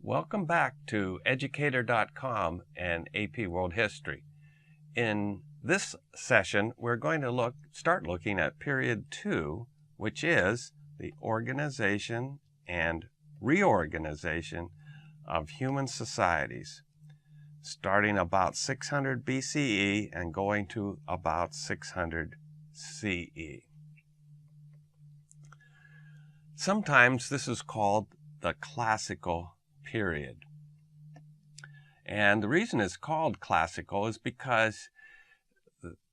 Welcome back to Educator.com and AP World History. In this session, we're going to start looking at period 2, which is the organization and reorganization of human societies, starting about 600 BCE and going to about 600 CE. Sometimes this is called the classical period. And the reason it's called classical is because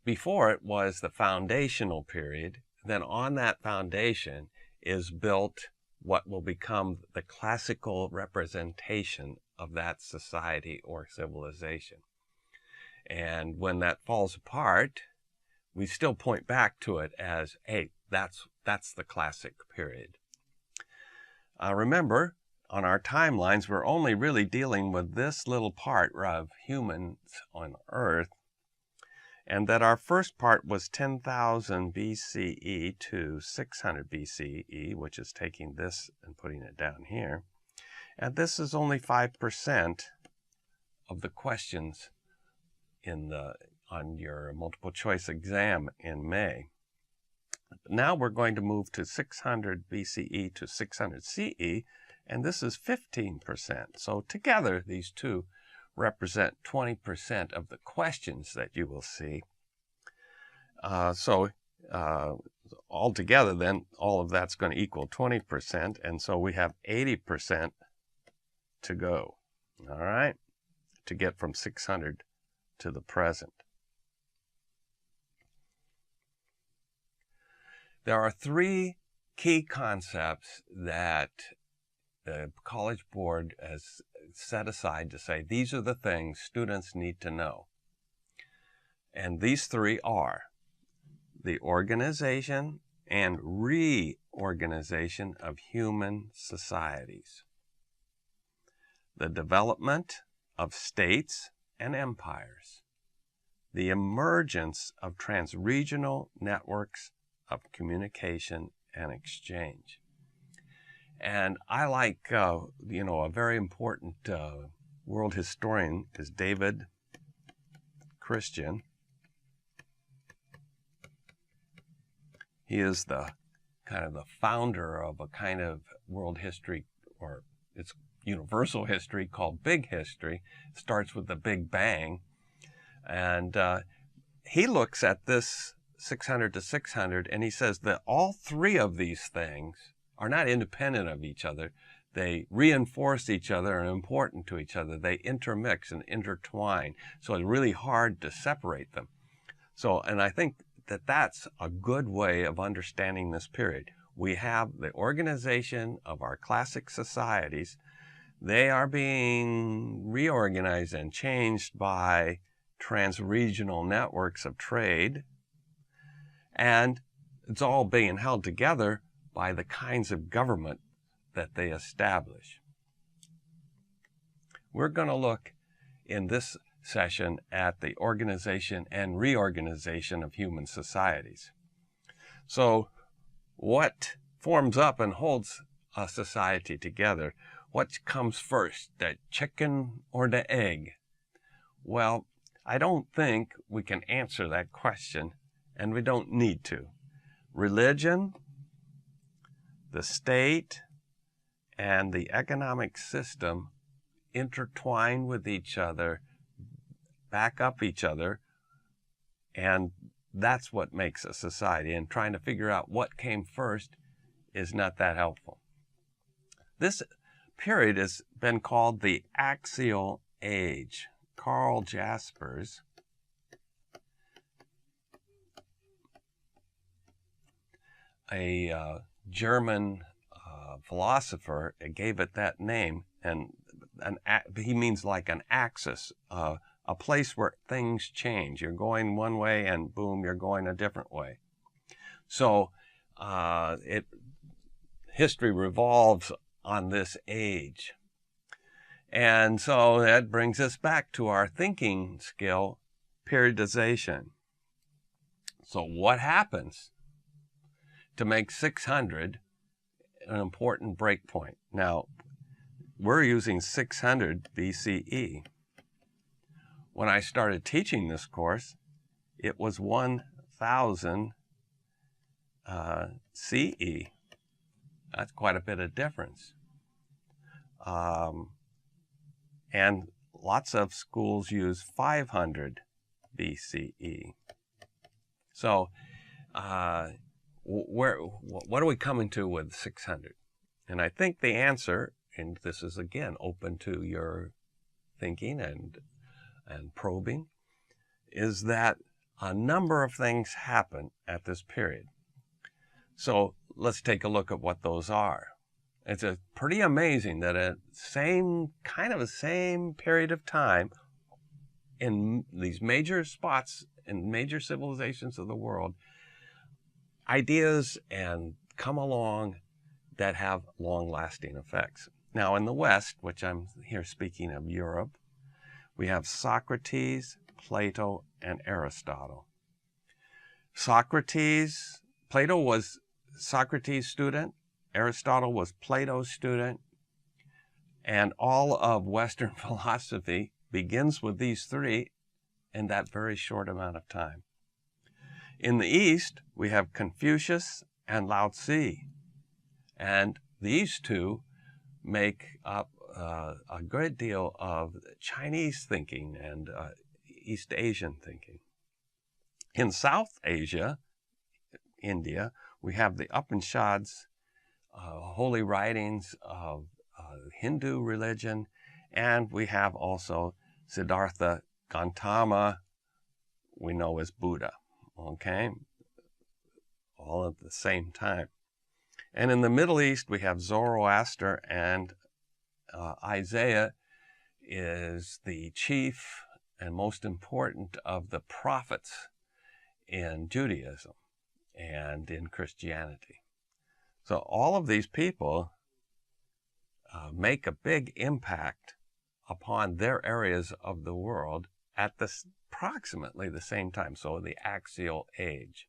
before it was the foundational period. Then on that foundation is built what will become the classical representation of that society or civilization. And when that falls apart, we still point back to it as, hey, that's the classic period. Remember, on our timelines, we're only really dealing with this little part of humans on Earth, and that our first part was 10,000 BCE to 600 BCE, which is taking this and putting it down here. And this is only 5% of the questions on your multiple choice exam in May. Now we're going to move to 600 BCE to 600 CE, and this is 15%. So together, these two represent 20% of the questions that you will see. Altogether, then, all of that's going to equal 20%, and so we have 80% to go, all right, to get from 600 to the present. There are three key concepts that the College Board has set aside to say these are the things students need to know. And these three are the organization and reorganization of human societies, the development of states and empires, the emergence of transregional networks of communication and exchange. And I like, a very important world historian is David Christian. He is the founder of a kind of world history, or it's universal history, called Big History. It starts with the Big Bang. And he looks at this 600 to 600, and he says that all three of these things are not independent of each other. They reinforce each other and are important to each other. They intermix and intertwine. So it's really hard to separate them. And I think that that's a good way of understanding this period. We have the organization of our classic societies. They are being reorganized and changed by transregional networks of trade. And it's all being held together by the kinds of government that they establish. We're going to look in this session at the organization and reorganization of human societies. So what forms up and holds a society together? What comes first, the chicken or the egg? Well, I don't think we can answer that question, and we don't need to. Religion, the state, and the economic system intertwine with each other, back up each other, and that's what makes a society. And trying to figure out what came first is not that helpful. This period has been called the Axial Age. Karl Jaspers, a German philosopher, gave it that name, and he means like an axis, a place where things change. You're going one way and boom, you're going a different way. So history revolves on this age. And so that brings us back to our thinking skill, periodization. So what happens to make 600 an important break point? Now, we're using 600 BCE. When I started teaching this course, it was 1000 CE. That's quite a bit of difference. And lots of schools use 500 BCE. So what are we coming to with 600? And I think the answer, and this is again open to your thinking and probing, is that a number of things happen at this period. So let's take a look at what those are. It's pretty amazing that at the same period of time in these major spots in major civilizations of the world, ideas and come along that have long-lasting effects. Now in the West, which I'm here speaking of Europe, we have Socrates, Plato, and Aristotle. Plato was Socrates' student, Aristotle was Plato's student, and all of Western philosophy begins with these three in that very short amount of time. In the East, we have Confucius and Lao Tzu, and these two make up a great deal of Chinese thinking and East Asian thinking. In South Asia, India, we have the Upanishads, holy writings of Hindu religion, and we have also Siddhartha Gautama, we know as Buddha, okay? All at the same time. And in the Middle East, we have Zoroaster, and Isaiah is the chief and most important of the prophets in Judaism and in Christianity. So all of these people make a big impact upon their areas of the world at approximately the same time, so the Axial age.